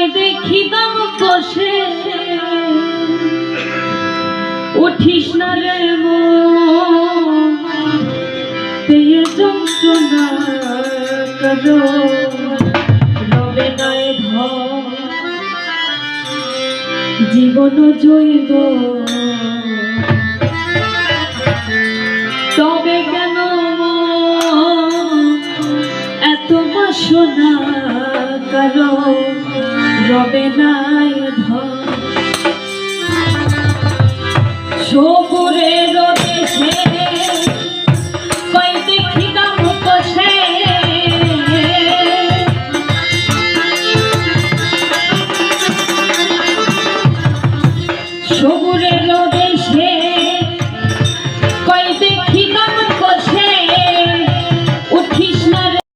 তোমায় দেখি দম কষে উঠিস না রে মন পেয়ে যন্ত্রণা করো রবে নয় ধর জীবন জৈব তবে কেন এত বাসনা করো রবে নাই ধর সবুরের দেশে